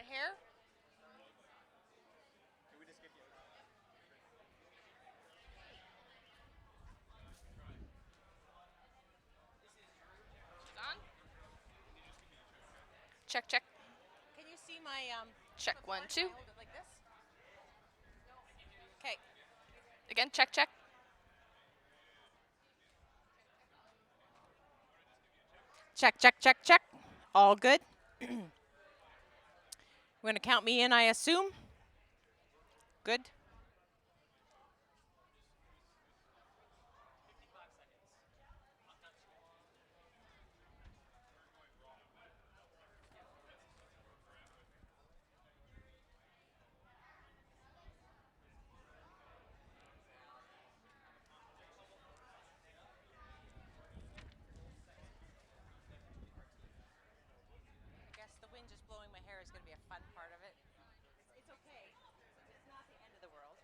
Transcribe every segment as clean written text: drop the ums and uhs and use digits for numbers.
my hair. On. Check, check. Can you see my Check clip one, on? two. Can I hold it like this? Okay. Again, check, check. Check, check, check, check. All good. You're going to count me in, I assume? Good. I guess the wind just blowing my hair is going to be a fun part of it. It's okay. It's not the end of the world.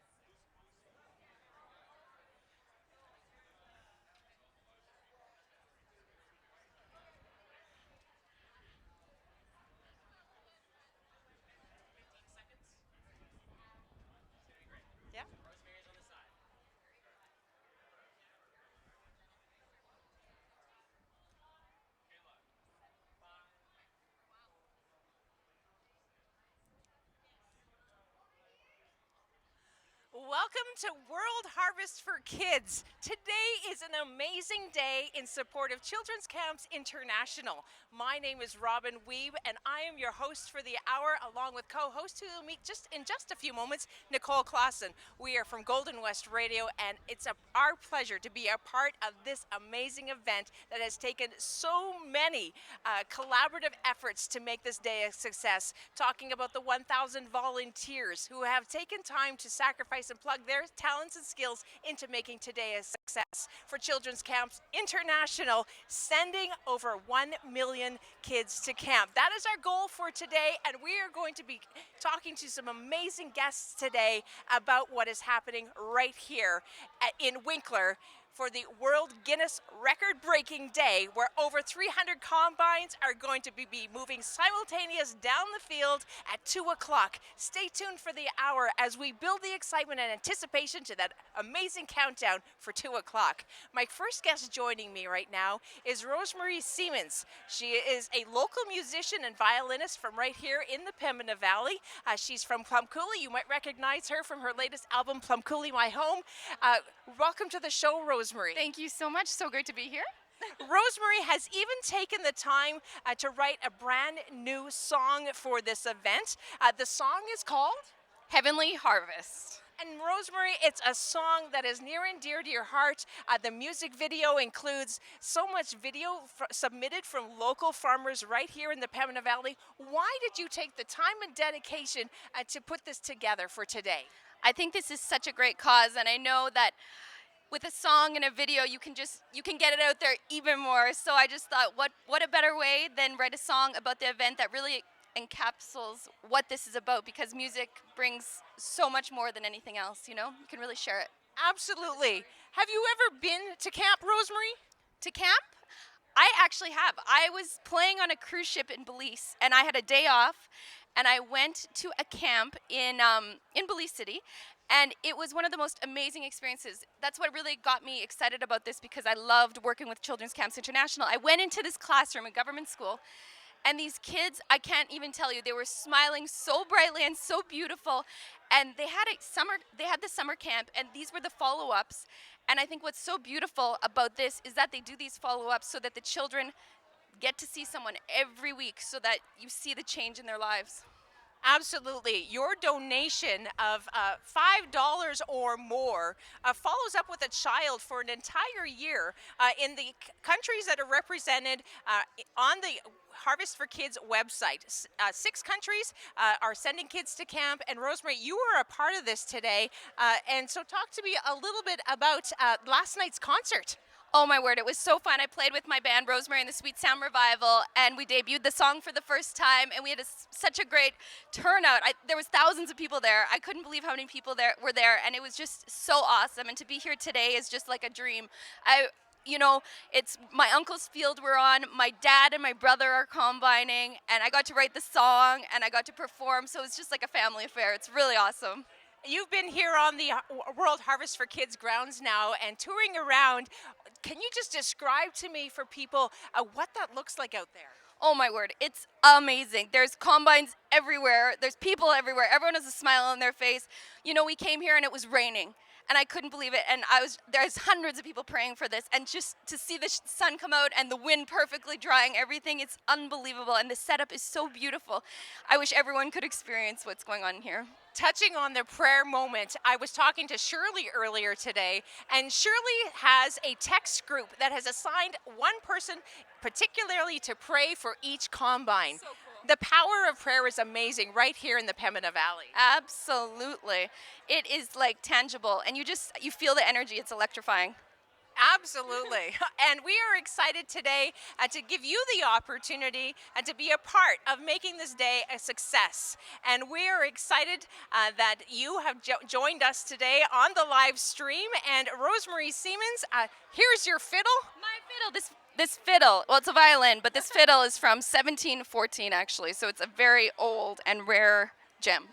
Yeah. Welcome to World Harvest for Kids. Today is an amazing day in support of Children's Camps International. My name is Robin Weeb, and I am your host for the hour, along with co-host who will meet in just a few moments, Nicole Clausen. We are from Golden West Radio, and it's our pleasure to be a part of this amazing event that has taken so many collaborative efforts to make this day a success. Talking about the 1,000 volunteers who have taken time to sacrifice and plug their talents and skills into making today a success. For Children's Camps International, sending over 1 million kids to camp. That is our goal for today, and we are going to be talking to some amazing guests today about what is happening right here in Winkler for the World Guinness record-breaking day, where over 300 combines are going to be moving simultaneous down the field at 2 o'clock. Stay tuned for the hour as we build the excitement and anticipation to that amazing countdown for 2 o'clock. My first guest joining me right now is Rosemarie Siemens. She is a local musician and violinist from right here in the Pembina Valley. She's from Plumcooly. You might recognize her from her latest album, Plumcooly My Home. Welcome to the show, Rosemarie. Thank you so much. So great to be here. Rosemarie has even taken the time to write a brand new song for this event. The song is called Heavenly Harvest. And Rosemarie, it's a song that is near and dear to your heart. The music video includes so much video submitted from local farmers right here in the Pembina Valley. Why did you take the time and dedication to put this together for today? I think this is such a great cause, and I know that with a song and a video, you can get it out there even more. So I just thought, what a better way than write a song about the event that really encapsulates what this is about, because music brings so much more than anything else, you can really share it. Absolutely. Have you ever been to camp, Rosemarie? To camp? I actually have. I was playing on a cruise ship in Belize, and I had a day off, and I went to a camp in Belize City, and it was one of the most amazing experiences. That's what really got me excited about this, because I loved working with Children's Camps International. I went into this classroom, a government school, and these kids, I can't even tell you, they were smiling so brightly and so beautiful. And they had the summer camp, and these were the follow-ups. And I think what's so beautiful about this is that they do these follow-ups so that the children get to see someone every week, so that you see the change in their lives. Absolutely. Your donation of $5 or more follows up with a child for an entire year in the countries that are represented on the Harvest for Kids website. 6 countries are sending kids to camp, and Rosemarie, you were a part of this today. And so talk to me a little bit about last night's concert. Oh my word, it was so fun. I played with my band, Rosemarie and the Sweet Sound Revival, and we debuted the song for the first time, and we had such a great turnout. There was thousands of people there. I couldn't believe how many people were there, and it was just so awesome. And to be here today is just like a dream. it's my uncle's field we're on. My dad and my brother are combining, and I got to write the song, and I got to perform. So it's just like a family affair. It's really awesome. You've been here on the World Harvest for Kids grounds now and touring around. Can you just describe to me for people what that looks like out there? Oh my word, it's amazing. There's combines everywhere. There's people everywhere. Everyone has a smile on their face. We came here and it was raining, and I couldn't believe it. And there's hundreds of people praying for this, and just to see the sun come out and the wind perfectly drying everything, it's unbelievable. And the setup is so beautiful. I wish everyone could experience what's going on here. Touching on the prayer moment, I was talking to Shirley earlier today, and Shirley has a text group that has assigned one person particularly to pray for each combine. So cool. The power of prayer is amazing right here in the Pembina Valley. Absolutely. It is like tangible, and you feel the energy. It's electrifying. Absolutely. And we are excited today to give you the opportunity to be a part of making this day a success. And we are excited that you have joined us today on the live stream. And Rosemarie Siemens, here's your fiddle. My fiddle, this fiddle, well, it's a violin, but this fiddle is from 1714, actually. So it's a very old and rare gem.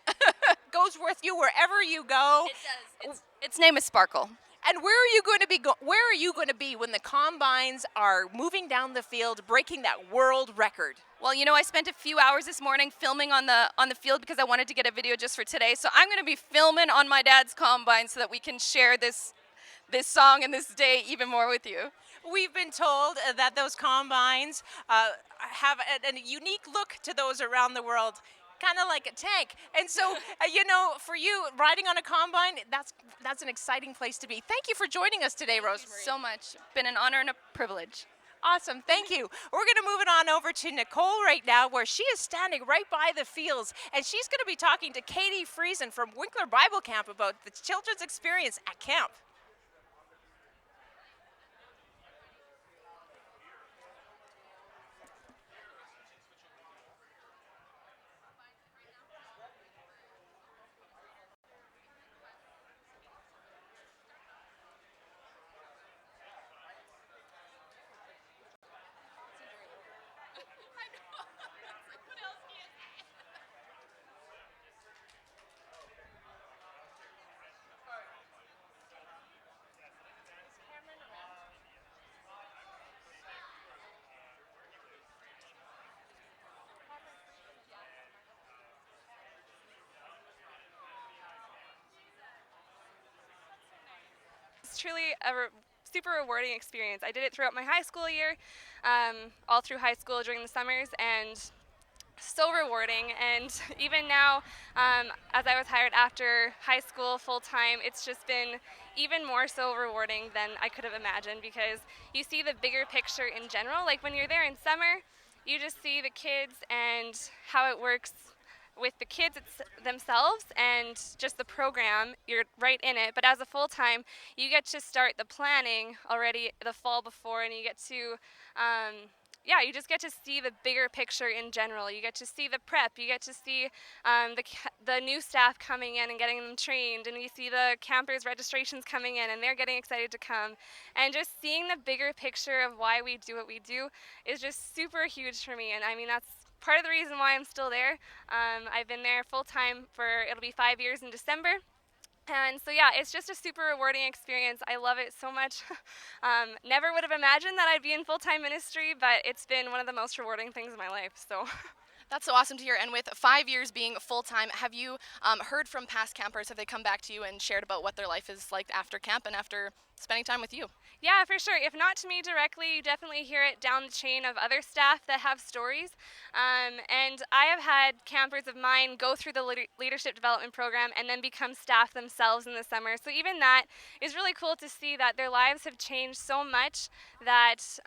Goes with you wherever you go. It does. Its name is Sparkle. And where are you going to be? Where are you going to be when the combines are moving down the field, breaking that world record? Well, I spent a few hours this morning filming on the field because I wanted to get a video just for today. So I'm going to be filming on my dad's combine so that we can share this song and this day even more with you. We've been told that those combines have a unique look to those around the world. Kind of like a tank. And so, for you, riding on a combine, that's an exciting place to be. Thank you for joining us today, Rosemarie. Thank you so much. Been an honor and a privilege. Awesome. Thank you. We're going to move it on over to Nicole right now, where she is standing right by the fields, and she's going to be talking to Katie Friesen from Winkler Bible Camp about the children's experience at camp. It's truly a super rewarding experience. I did it throughout my high school year, all through high school during the summers, and so rewarding. And even now, as I was hired after high school full-time, it's just been even more so rewarding than I could have imagined, because you see the bigger picture in general. Like when you're there in summer, you just see the kids and how it works with the kids themselves and just the program. You're right in it. But as a full-time, you get to start the planning already the fall before, and you get to you just get to see the bigger picture in general. You get to see the prep. You get to see the new staff coming in and getting them trained, and you see the campers' registrations coming in, and they're getting excited to come. And just seeing the bigger picture of why we do what we do is just super huge for me. And I mean, that's part of the reason why I'm still there. I've been there full-time it'll be 5 years in December. And so yeah, it's just a super rewarding experience. I love it so much. Never would have imagined that I'd be in full-time ministry, but it's been one of the most rewarding things in my life. So. That's so awesome to hear. And with 5 years being full-time, have you heard from past campers? Have they come back to you and shared about what their life is like after camp and after spending time with you? Yeah, for sure. If not to me directly, you definitely hear it down the chain of other staff that have stories. And I have had campers of mine go through the leadership development program and then become staff themselves in the summer. So even that is really cool to see that their lives have changed so much that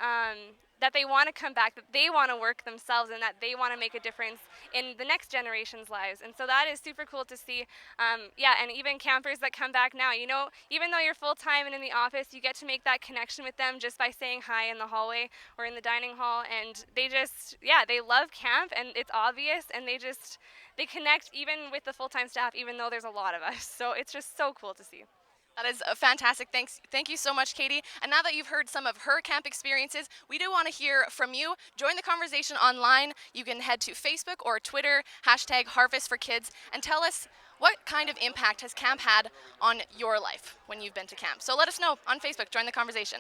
that they want to come back, that they want to work themselves, and that they want to make a difference in the next generation's lives. And so that is super cool to see. And even campers that come back now, even though you're full-time and in the office, you get to make that connection with them just by saying hi in the hallway or in the dining hall. And they love camp, and it's obvious, and they connect even with the full-time staff, even though there's a lot of us. So it's just so cool to see. That is fantastic. Thank you so much, Katie. And now that you've heard some of her camp experiences, we do want to hear from you. Join the conversation online. You can head to Facebook or Twitter, hashtag Harvest for Kids, and tell us what kind of impact has camp had on your life when you've been to camp. So let us know on Facebook. Join the conversation.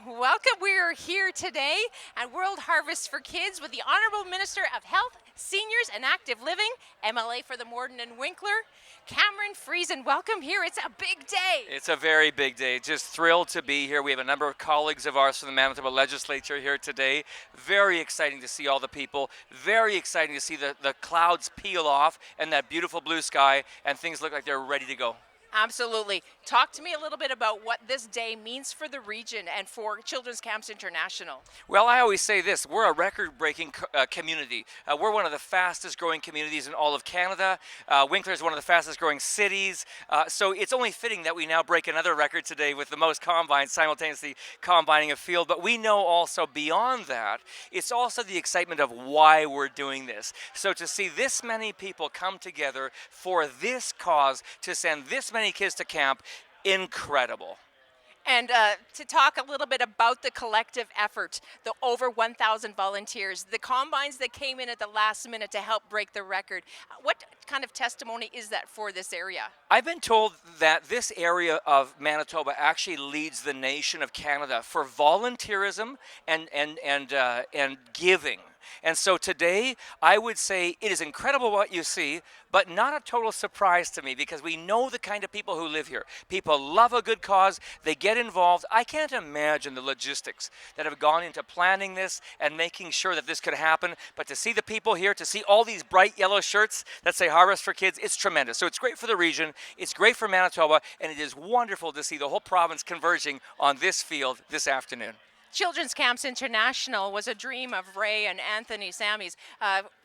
Welcome. We are here today at World Harvest for Kids with the Honorable Minister of Health, Seniors and Active Living, MLA for the Morden and Winkler, Cameron Friesen. Welcome here. It's a big day. It's a very big day. Just thrilled to be here. We have a number of colleagues of ours from the Manitoba Legislature here today. Very exciting to see all the people. Very exciting to see the clouds peel off and that beautiful blue sky, and things look like they're ready to go. Absolutely. Talk to me a little bit about what this day means for the region and for Children's Camps International. Well, I always say this, we're a record-breaking community. We're one of the fastest growing communities in all of Canada. Winkler is one of the fastest growing cities. So it's only fitting that we now break another record today with the most combines simultaneously combining a field. But we know also beyond that, it's also the excitement of why we're doing this. So to see this many people come together for this cause, to send this many kids to camp, incredible. And to talk a little bit about the collective effort, the over 1,000 volunteers, the combines that came in at the last minute to help break the record. What kind of testimony is that for this area? I've been told that this area of Manitoba actually leads the nation of Canada for volunteerism and giving. And so today, I would say it is incredible what you see, but not a total surprise to me because we know the kind of people who live here. People love a good cause. They get involved. I can't imagine the logistics that have gone into planning this and making sure that this could happen. But to see the people here, to see all these bright yellow shirts that say Harvest for Kids, it's tremendous. So it's great for the region. It's great for Manitoba. And it is wonderful to see the whole province converging on this field this afternoon. Children's Camps International was a dream of Ray and Anthony Sammy's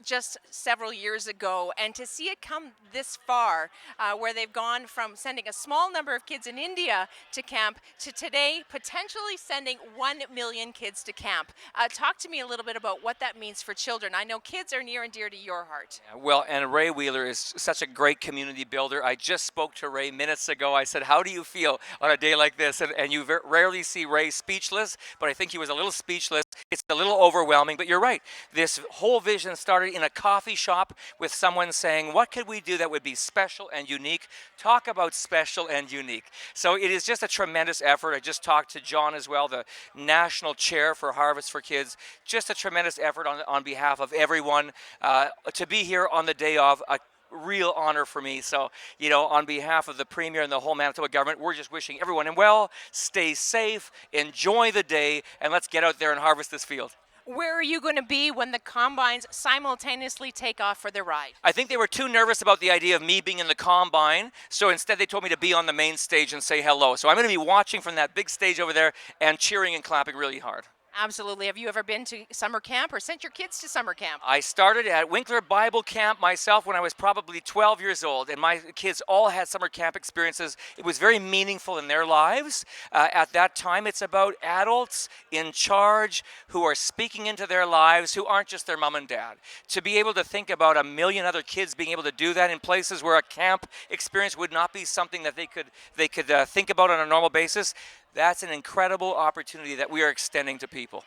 just several years ago, and to see it come this far, where they've gone from sending a small number of kids in India to camp to today potentially sending 1 million kids to camp. Talk to me a little bit about what that means for children. I know kids are near and dear to your heart. Well, and Ray Wheeler is such a great community builder. I just spoke to Ray minutes ago. I said, how do you feel on a day like this? And you rarely see Ray speechless, but I think he was a little speechless. It's a little overwhelming, but you're right. This whole vision started in a coffee shop with someone saying, what could we do that would be special and unique? Talk about special and unique. So it is just a tremendous effort. I just talked to John as well, the national chair for Harvest for Kids. Just a tremendous effort on behalf of everyone to be here on the day of a real honor for me. So, on behalf of the Premier and the whole Manitoba government, we're just wishing everyone well, stay safe, enjoy the day, and let's get out there and harvest this field. Where are you going to be when the combines simultaneously take off for the ride? I think they were too nervous about the idea of me being in the combine, so instead they told me to be on the main stage and say hello. So I'm going to be watching from that big stage over there and cheering and clapping really hard. Absolutely. Have you ever been to summer camp or sent your kids to summer camp? I started at Winkler Bible Camp myself when I was probably 12 years old, and my kids all had summer camp experiences. It was very meaningful in their lives. At that time, it's about adults in charge who are speaking into their lives, who aren't just their mom and dad. To be able to think about 1 million other kids being able to do that in places where a camp experience would not be something that they could think about on a normal basis, that's an incredible opportunity that we are extending to people.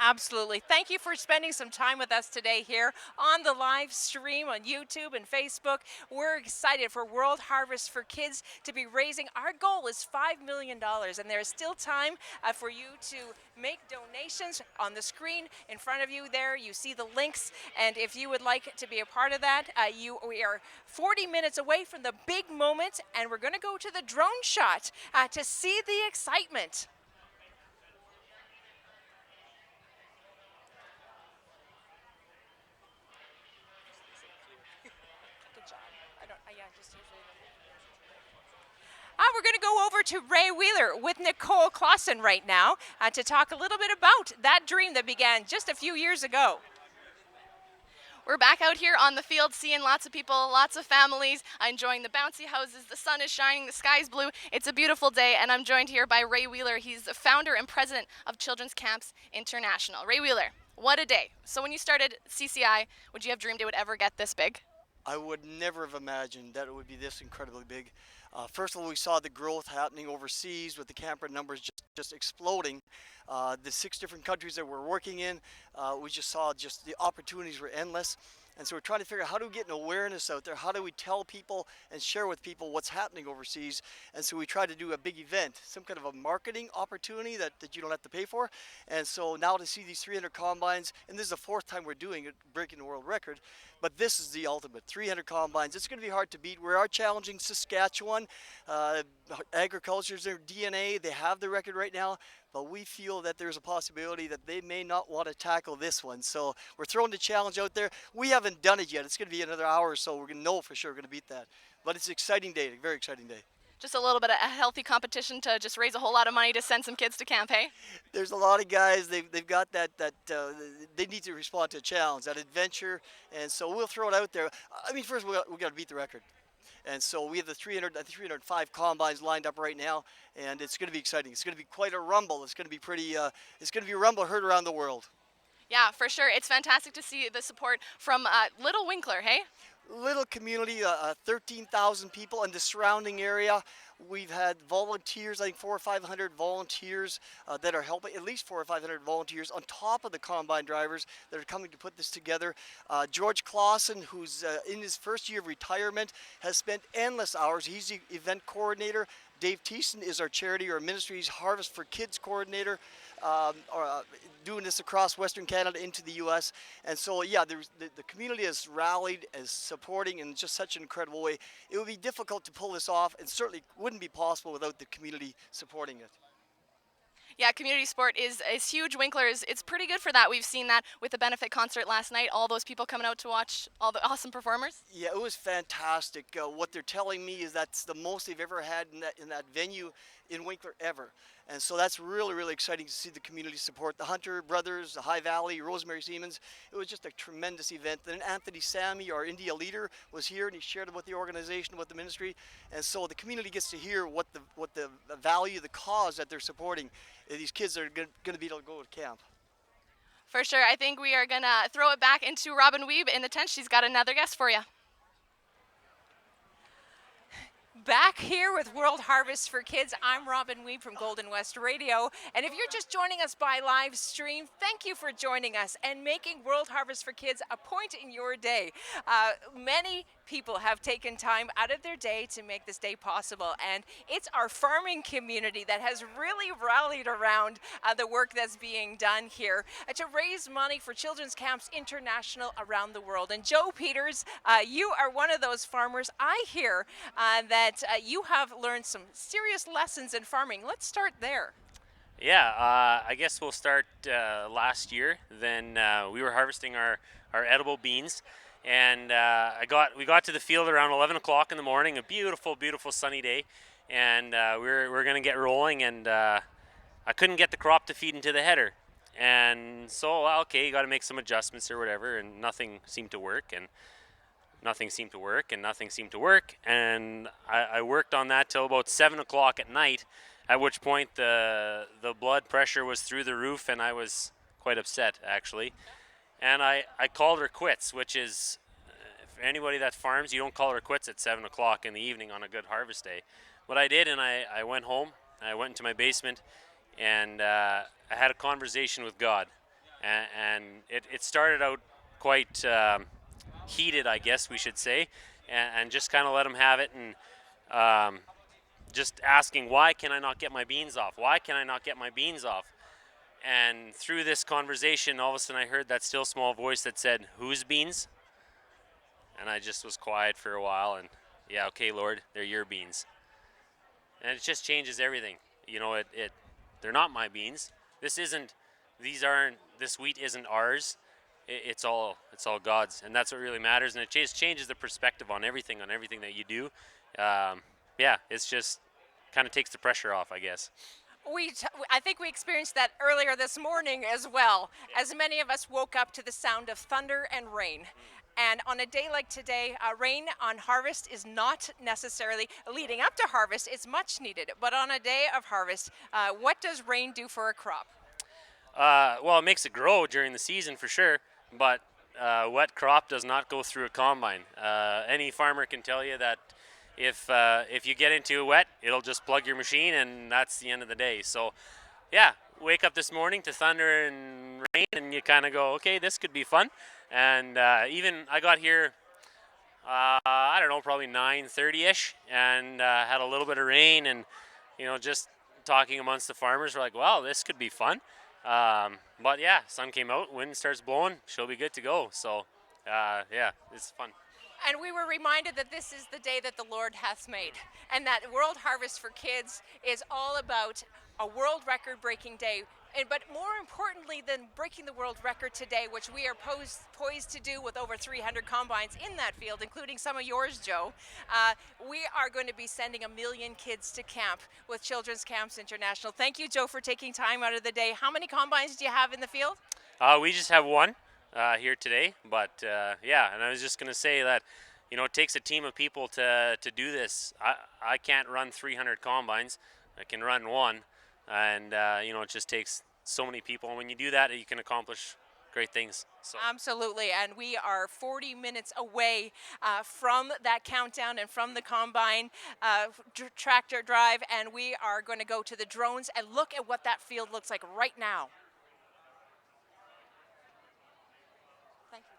Absolutely. Thank you for spending some time with us today here on the live stream on YouTube and Facebook. We're excited for World Harvest for Kids to be raising. Our goal is $5 million, and there is still time for you to make donations. On the screen in front of you there, you see the links, and if you would like to be a part of that, we are 40 minutes away from the big moment, and we're going to go to the drone shot to see the excitement. We're going to go over to Ray Wheeler with Nicole Clausen right now to talk a little bit about that dream that began just a few years ago. We're back out here on the field seeing lots of people, lots of families, enjoying the bouncy houses. The sun is shining, the sky's blue. It's a beautiful day, and I'm joined here by Ray Wheeler. He's the founder and president of Children's Camps International. Ray Wheeler, what a day. So when you started CCI, would you have dreamed it would ever get this big? I would never have imagined that it would be this incredibly big. First of all, we saw the growth happening overseas with the camper numbers just exploding. The 6 different countries that we're working in, we just saw just the opportunities were endless. And so we're trying to figure out how do we get an awareness out there? How do we tell people and share with people what's happening overseas? And so we try to do a big event, some kind of a marketing opportunity that you don't have to pay for. And so now to see these 300 combines, and this is the 4th time we're doing it, breaking the world record, but this is the ultimate, 300 combines. It's going to be hard to beat. We are challenging Saskatchewan. Agriculture is their DNA. They have the record right now. But we feel that there's a possibility that they may not want to tackle this one. So we're throwing the challenge out there. We haven't done it yet. It's going to be another hour or so. We're going to know for sure we're going to beat that. But it's an exciting day, a very exciting day. Just a little bit of a healthy competition to just raise a whole lot of money to send some kids to camp, hey? There's a lot of guys, they've got that they need to respond to a challenge, that adventure. And so we'll throw it out there. I mean, first we got to beat the record. And so we have the 305 combines lined up right now, and it's going to be exciting. It's going to be quite a rumble. It's going to be pretty. It's going to be a rumble heard around the world. Yeah, for sure. It's fantastic to see the support from Little Winkler, hey? Little community, 13,000 people in the surrounding area. We've had volunteers, I think 400 or 500 volunteers that are helping, at least 400 or 500 volunteers on top of the combine drivers that are coming to put this together. George Clausen, who's in his first year of retirement, has spent endless hours. He's the event coordinator. Dave Thiessen is our charity or ministry's Harvest for Kids coordinator, doing this across Western Canada into the U.S. And so, yeah, the community has rallied, is supporting in just such an incredible way. It would be difficult to pull this off, and certainly wouldn't be possible without the community supporting it. Yeah, community support is huge. Winkler it's pretty good for that. We've seen that with the benefit concert last night. All those people coming out to watch all the awesome performers. Yeah, it was fantastic. What they're telling me is that's the most they've ever had in that venue in Winkler ever. And so that's really, really exciting to see the community support. The Hunter brothers, the High Valley, Rosemarie Siemens. It was just a tremendous event. Then Anthony Sammy, our India leader, was here and he shared about the organization, about the ministry. And so the community gets to hear what the value, the cause that they're supporting. These kids are going to be able to go to camp. For sure. I think we are going to throw it back into Robin Weeb in the tent. She's got another guest for you. Back here with World Harvest for Kids, I'm Robin Weeb from Golden West Radio. And if you're just joining us by live stream, thank you for joining us and making World Harvest for Kids a point in your day. Many people have taken time out of their day to make this day possible. And it's our farming community that has really rallied around the work that's being done here to raise money for Children's Camps International around the world. And Joe Peters, you are one of those farmers. I hear that you have learned some serious lessons in farming. Let's start there. Yeah, I guess we'll start last year. Then we were harvesting our edible beans, and we got to the field around 11 o'clock in the morning, a beautiful, beautiful sunny day, and we're going to get rolling, and I couldn't get the crop to feed into the header. And so, okay, you got to make some adjustments or whatever, and nothing seemed to work, and nothing seemed to work, and nothing seemed to work. And I worked on that till about 7 o'clock at night, at which point the blood pressure was through the roof, and I was quite upset, actually. And I called her quits, which is, for anybody that farms, you don't call her quits at 7 o'clock in the evening on a good harvest day. What I did, and I went home, I went into my basement, and I had a conversation with God. And it started out quite heated, I guess we should say, and just kind of let him have it, and just asking, why can I not get my beans off? Why can I not get my beans off? And through this conversation, all of a sudden I heard that still small voice that said, whose beans? And I just was quiet for a while, and yeah, okay, Lord, they're your beans. And it just changes everything. You know, they're not my beans. This wheat isn't ours. It's all God's, and that's what really matters. And it just changes the perspective on everything that you do. Yeah, it's just kind of takes the pressure off, I guess. I think we experienced that earlier this morning as well, as many of us woke up to the sound of thunder and rain. And on a day like today, rain on harvest is not necessarily leading up to harvest. It's much needed. But on a day of harvest, what does rain do for a crop? Well, it makes it grow during the season for sure. But wet crop does not go through a combine. Any farmer can tell you that if you get into wet, it'll just plug your machine, and that's the end of the day. So, yeah, wake up this morning to thunder and rain, and you kind of go, okay, this could be fun. And even I got here, I don't know, probably 9:30ish, and had a little bit of rain, and just talking amongst the farmers, we're like, wow, this could be fun. But yeah, sun came out, wind starts blowing, she'll be good to go. So yeah, it's fun. And we were reminded that this is the day that the Lord hath made, and that World Harvest for Kids is all about a world record-breaking day. But more importantly than breaking the world record today, which we are poised to do with over 300 combines in that field, including some of yours, Joe, we are going to be sending 1 million kids to camp with Children's Camps International. Thank you, Joe, for taking time out of the day. How many combines do you have in the field? We just have one here today, but yeah, and I was just going to say that it takes a team of people to do this. I can't run 300 combines. I can run one, and it just takes so many people, and when you do that, you can accomplish great things. So. Absolutely, and we are 40 minutes away from that countdown and from the combine tractor drive, and we are going to go to the drones and look at what that field looks like right now. Thank you.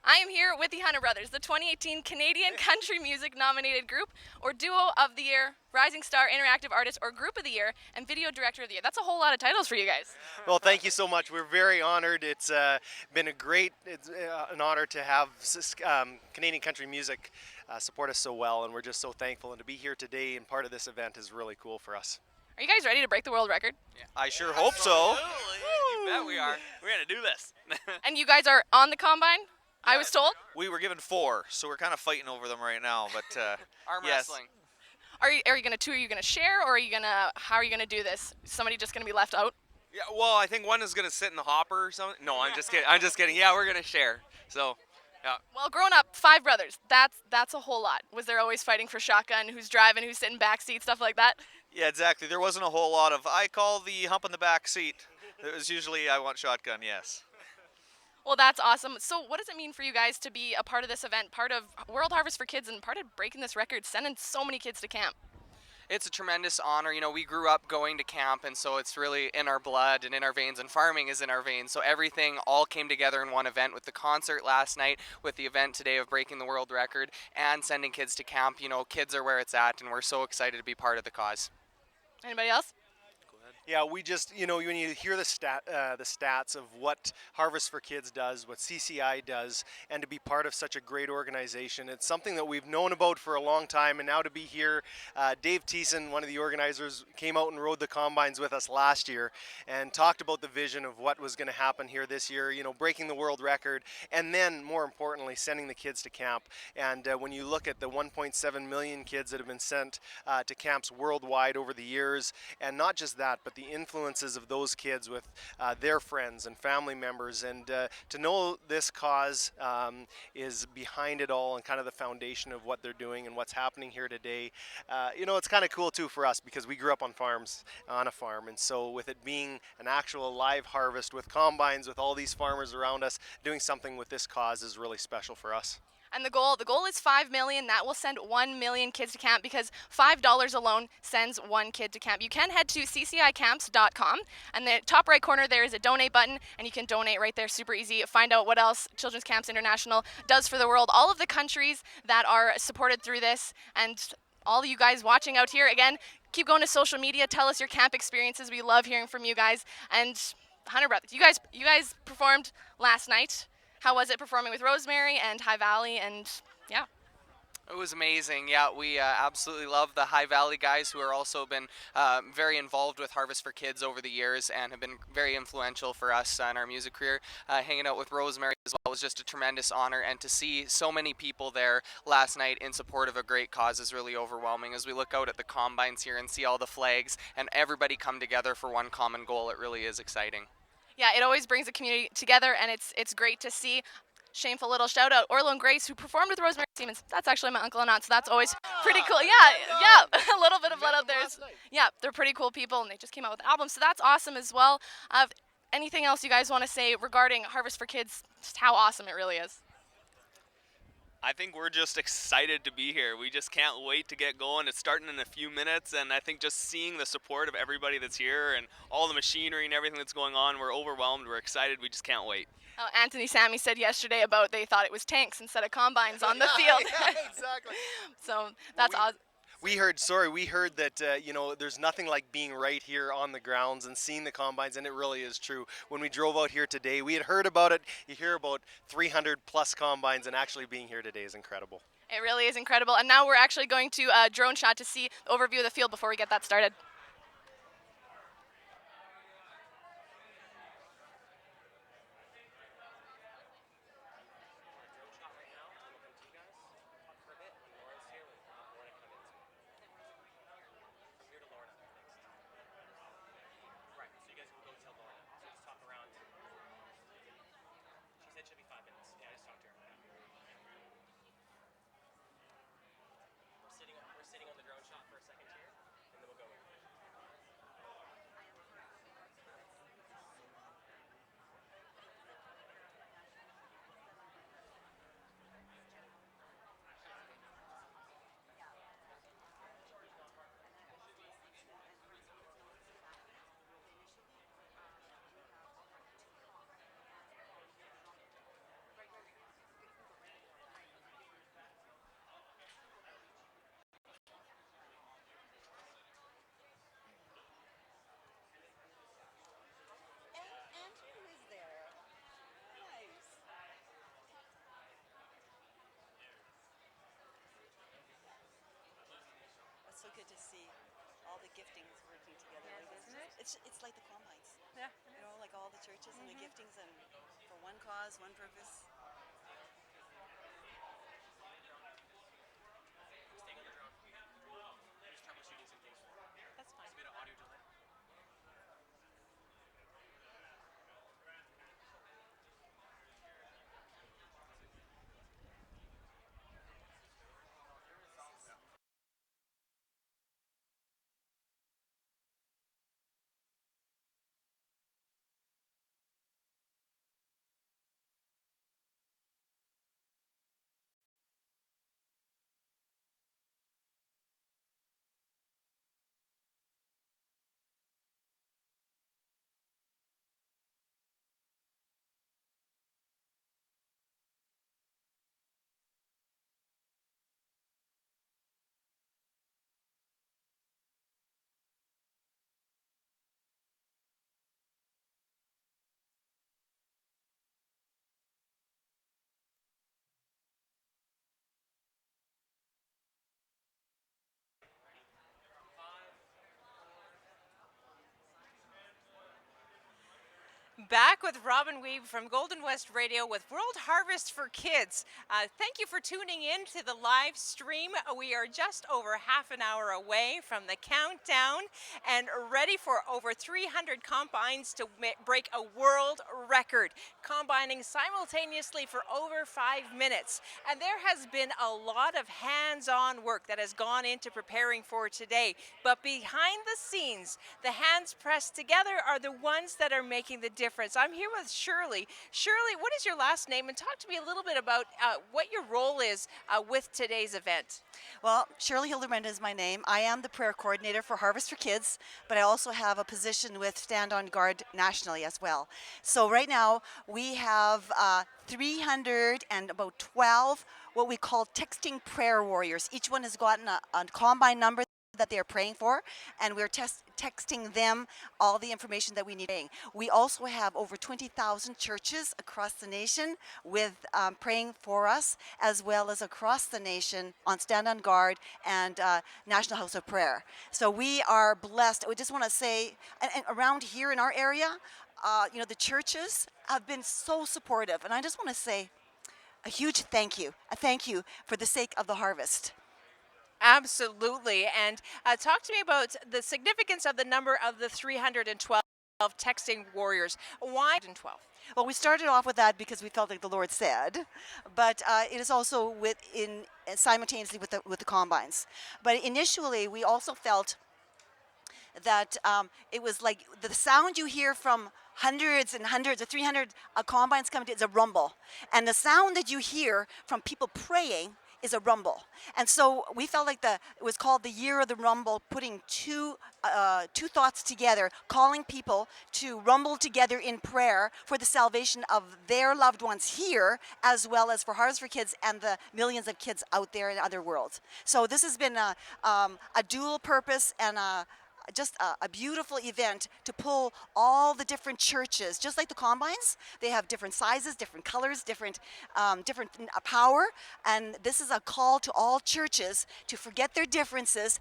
I am here with the Hunter Brothers, the 2018 Canadian Country Music nominated group or Duo of the Year, Rising Star Interactive Artist or Group of the Year, and Video Director of the Year. That's a whole lot of titles for you guys. Well, thank you so much. We're very honored. It's been an honor to have Canadian country music support us so well, and we're just so thankful. And to be here today and part of this event is really cool for us. Are you guys ready to break the world record? Yeah, I sure hope so. You bet we are. We're going to do this. And you guys are on the combine? I was told. We were given 4, so we're kind of fighting over them right now. But Arm yes. wrestling. Are you going to Are you going to share, or how are you going to do this? Is somebody just going to be left out? Yeah, well, I think one is going to sit in the hopper or something. No, I'm just kidding. I'm just kidding. Yeah, we're going to share. So, yeah. Well, growing up, 5 brothers. That's a whole lot. Was there always fighting for shotgun? Who's driving? Who's sitting back seat? Stuff like that. Yeah, exactly. There wasn't a whole lot of I call the hump in the back seat. It was usually I want shotgun. Yes. Well, that's awesome. So what does it mean for you guys to be a part of this event, part of World Harvest for Kids, and part of breaking this record, sending so many kids to camp? It's a tremendous honor. We grew up going to camp, and so it's really in our blood and in our veins, and farming is in our veins. So everything all came together in one event with the concert last night, with the event today of breaking the world record, and sending kids to camp. Kids are where it's at, and we're so excited to be part of the cause. Anybody else? Yeah, we just, when you hear the stats of what Harvest for Kids does, what CCI does, and to be part of such a great organization, it's something that we've known about for a long time, and now to be here, Dave Thiessen, one of the organizers, came out and rode the combines with us last year and talked about the vision of what was going to happen here this year, breaking the world record, and then, more importantly, sending the kids to camp. And when you look at the 1.7 million kids that have been sent to camps worldwide over the years, and not just that, but the influences of those kids with their friends and family members, and to know this cause is behind it all and kind of the foundation of what they're doing and what's happening here today. It's kind of cool too for us because we grew up on a farm, and so with it being an actual live harvest with combines, with all these farmers around us, doing something with this cause is really special for us. And the goal is 5 million. That will send 1 million kids to camp, because $5 alone sends 1 kid to camp. You can head to ccicamps.com, and the top right corner there is a donate button, and you can donate right there, super easy. Find out what else Children's Camps International does for the world, all of the countries that are supported through this, and all of you guys watching out here, again, keep going to social media. Tell us your camp experiences. We love hearing from you guys. And Hunter Brothers, you guys performed last night. How was it performing with Rosemarie and High Valley? And yeah. It was amazing. Yeah, we absolutely love the High Valley guys who are also been very involved with Harvest for Kids over the years and have been very influential for us in our music career. Hanging out with Rosemarie as well was just a tremendous honor, and to see so many people there last night in support of a great cause is really overwhelming. As we look out at the combines here and see all the flags and everybody come together for one common goal, it really is exciting. Yeah, it always brings the community together, and it's great to see. Shameful little shout out, Orlo and Grace, who performed with Rosemarie Siemens. That's actually my uncle and aunt, so that's always pretty cool. Yeah, a little bit of let out there. Yeah, they're pretty cool people, and they just came out with an album, so that's awesome as well. Anything else you guys want to say regarding Harvest for Kids? Just how awesome it really is. I think we're just excited to be here. We just can't wait to get going. It's starting in a few minutes, and I think just seeing the support of everybody that's here and all the machinery and everything that's going on, we're overwhelmed, we're excited, we just can't wait. Anthony Sammy said yesterday about they thought it was tanks instead of combines on the field. Yeah, exactly. So that's awesome. We heard that, there's nothing like being right here on the grounds and seeing the combines, and it really is true. When we drove out here today, we had heard about it. You hear about 300 plus combines, and actually being here today is incredible. It really is incredible. And now we're actually going to drone shot to see the overview of the field before we get that started. So good to see all the giftings working together. It's like the combines. Yeah. You know, like all the churches and the giftings, and for one cause, one purpose. Back with Robin Weeb from Golden West Radio with World Harvest for Kids. Thank you for tuning in to the live stream. We are just over half an hour away from the countdown and ready for over 300 combines to break a world record, combining simultaneously for over 5 minutes. And there has been a lot of hands-on work that has gone into preparing for today. But behind the scenes, the hands pressed together are the ones that are making the difference. I'm here with Shirley. Shirley, what is your last name? And talk to me a little bit about what your role is with today's event. Well, Shirley Hildebrand is my name. I am the prayer coordinator for Harvest for Kids, but I also have a position with Stand on Guard nationally as well. So right now we have 312 what we call texting prayer warriors. Each one has gotten a combine number that they are praying for, and we're texting them all the information that we need. We also have over 20,000 churches across the nation with praying for us, as well as across the nation on Stand on Guard and National House of Prayer. So we are blessed. We just want to say, and around here in our area, the churches have been so supportive, and I just want to say a huge thank you. A thank you for the sake of the harvest. Absolutely. And talk to me about the significance of the number of the 312 texting warriors. Why 12? Well, we started off with that because we felt like the Lord said, but it is also simultaneously with the combines. But initially, we also felt that it was like the sound you hear from hundreds and hundreds of 300 combines coming to is a rumble, and the sound that you hear from people praying is a rumble. And so we felt like it was called the Year of the Rumble, putting two thoughts together, calling people to rumble together in prayer for the salvation of their loved ones here, as well as for Harvest for Kids and the millions of kids out there in other worlds. So this has been a dual purpose and just a beautiful event to pull all the different churches, just like the combines. They have different sizes, different colors, different power, and this is a call to all churches to forget their differences,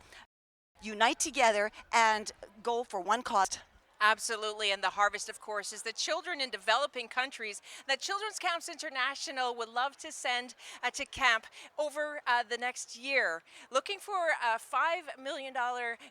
unite together, and go for one cause. Absolutely, and the harvest, of course, is the children in developing countries that Children's Camps International would love to send to camp over the next year. Looking for a $5 million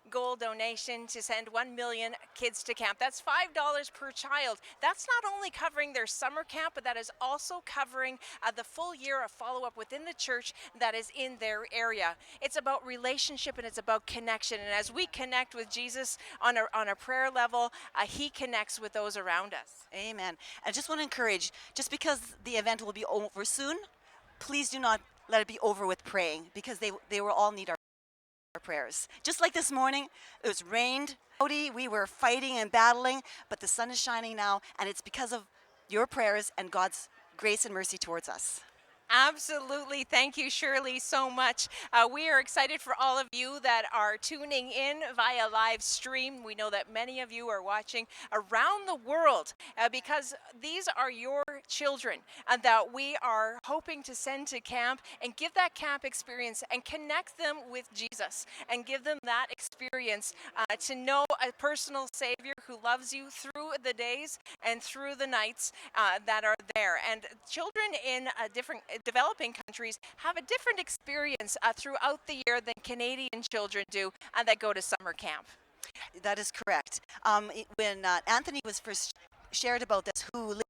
goal donation to send 1 million kids to camp. That's $5 per child. That's not only covering their summer camp, but that is also covering the full year of follow-up within the church that is in their area. It's about relationship and it's about connection. And as we connect with Jesus on a prayer level, he connects with those around us. Amen. I just want to encourage, just because the event will be over soon, please do not let it be over with praying, because they will all need our prayers. Just like this morning, it was rained, we were fighting and battling, but the sun is shining now, and it's because of your prayers and God's grace and mercy towards us. Absolutely. Thank you, Shirley, so much. We are excited for all of you that are tuning in via live stream. We know that many of you are watching around the world because these are your children and that we are hoping to send to camp and give that camp experience and connect them with Jesus and give them that experience to know a personal Savior who loves you through the days and through the nights that are there. And children in different developing countries have a different experience throughout the year than Canadian children do that go to summer camp. That is correct. When Anthony was first shared about this, who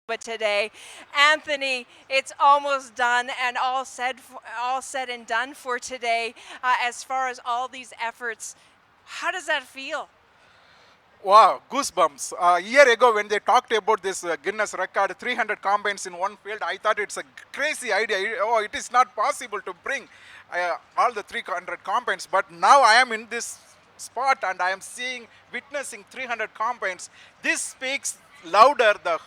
but today, Anthony, it's almost done and all said and done for today. As far as all these efforts, how does that feel? Wow, goosebumps. A year ago when they talked about this Guinness record, 300 combines in one field, I thought it's a crazy idea. It is not possible to bring all the 300 combines. But now I am in this spot and I am witnessing 300 combines. This speaks louder the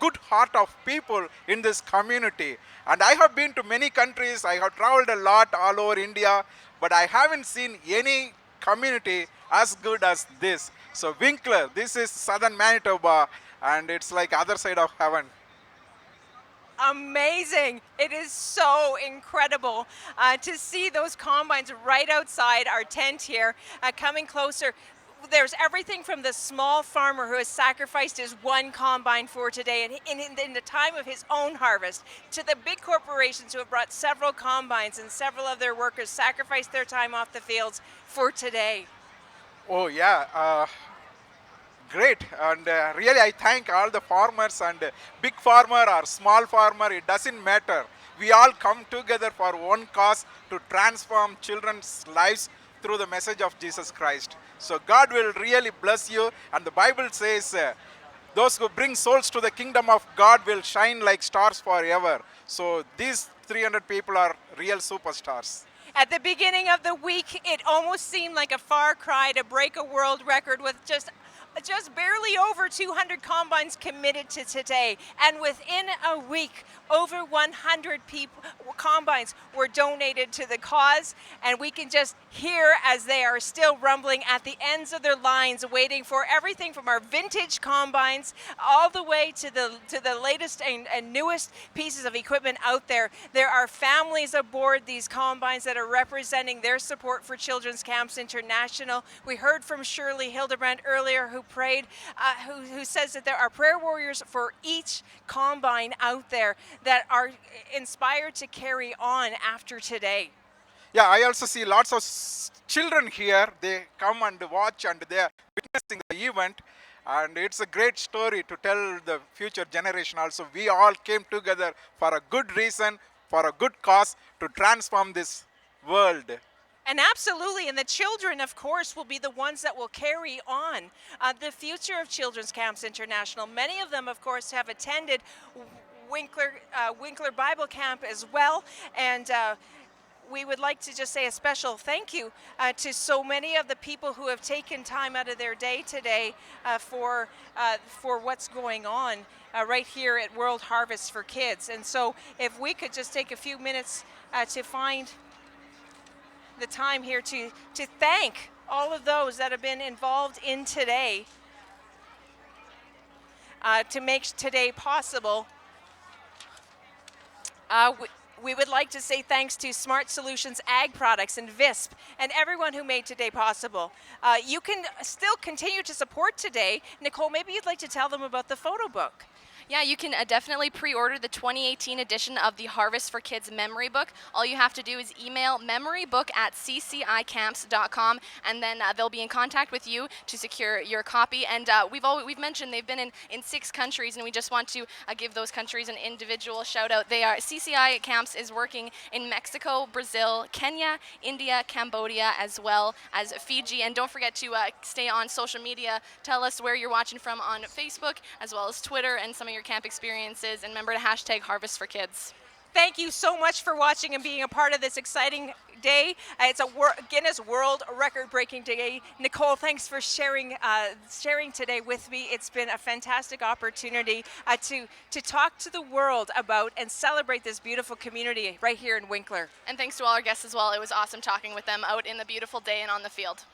good heart of people in this community. And I have been to many countries, I have traveled a lot all over India, but I haven't seen any community as good as this. So Winkler, this is southern Manitoba, and it's like other side of heaven. Amazing. It is so incredible to see those combines right outside our tent here, coming closer. There's everything from the small farmer who has sacrificed his one combine for today and in the time of his own harvest, to the big corporations who have brought several combines and several of their workers sacrificed their time off the fields for today. Oh yeah, great. And really I thank all the farmers, and big farmer or small farmer, it doesn't matter. We all come together for one cause, to transform children's lives through the message of Jesus Christ. So God will really bless you, and the Bible says those who bring souls to the kingdom of God will shine like stars forever. So these 300 people are real superstars. At the beginning of the week, it almost seemed like a far cry to break a world record with just barely over 200 combines committed to today. And within a week, over 100 combines were donated to the cause, and we can just hear as they are still rumbling at the ends of their lines, waiting for everything from our vintage combines all the way to the latest and newest pieces of equipment out there. There are families aboard these combines that are representing their support for Children's Camps International. We heard from Shirley Hildebrand earlier, who prayed, who says that there are prayer warriors for each combine out there that are inspired to carry on after today. Yeah, I also see lots of children here. They come and watch, and they are witnessing the event. And it's a great story to tell the future generation also. We all came together for a good reason, for a good cause, to transform this world. And absolutely, and the children, of course, will be the ones that will carry on the future of Children's Camps International. Many of them, of course, have attended Winkler Bible Camp as well, and we would like to just say a special thank you to so many of the people who have taken time out of their day today for what's going on right here at World Harvest for Kids. And so if we could just take a few minutes to find the time here to thank all of those that have been involved in today to make today possible. We would like to say thanks to Smart Solutions Ag Products and VISP and everyone who made today possible. You can still continue to support today. Nicole, maybe you'd like to tell them about the photo book. Yeah, you can definitely pre-order the 2018 edition of the Harvest for Kids memory book. All you have to do is email memorybook@ccicamps.com, and then they'll be in contact with you to secure your copy. And we've mentioned they've been in 6 countries, and we just want to give those countries an individual shout out. CCI Camps is working in Mexico, Brazil, Kenya, India, Cambodia, as well as Fiji. And don't forget to stay on social media. Tell us where you're watching from on Facebook, as well as Twitter, and some of your camp experiences, and remember to hashtag Harvest for Kids. Thank you so much for watching and being a part of this exciting day. It's a Guinness World Record-breaking day. Nicole, thanks for sharing today with me. It's been a fantastic opportunity to talk to the world about and celebrate this beautiful community right here in Winkler. And thanks to all our guests as well. It was awesome talking with them out in the beautiful day and on the field.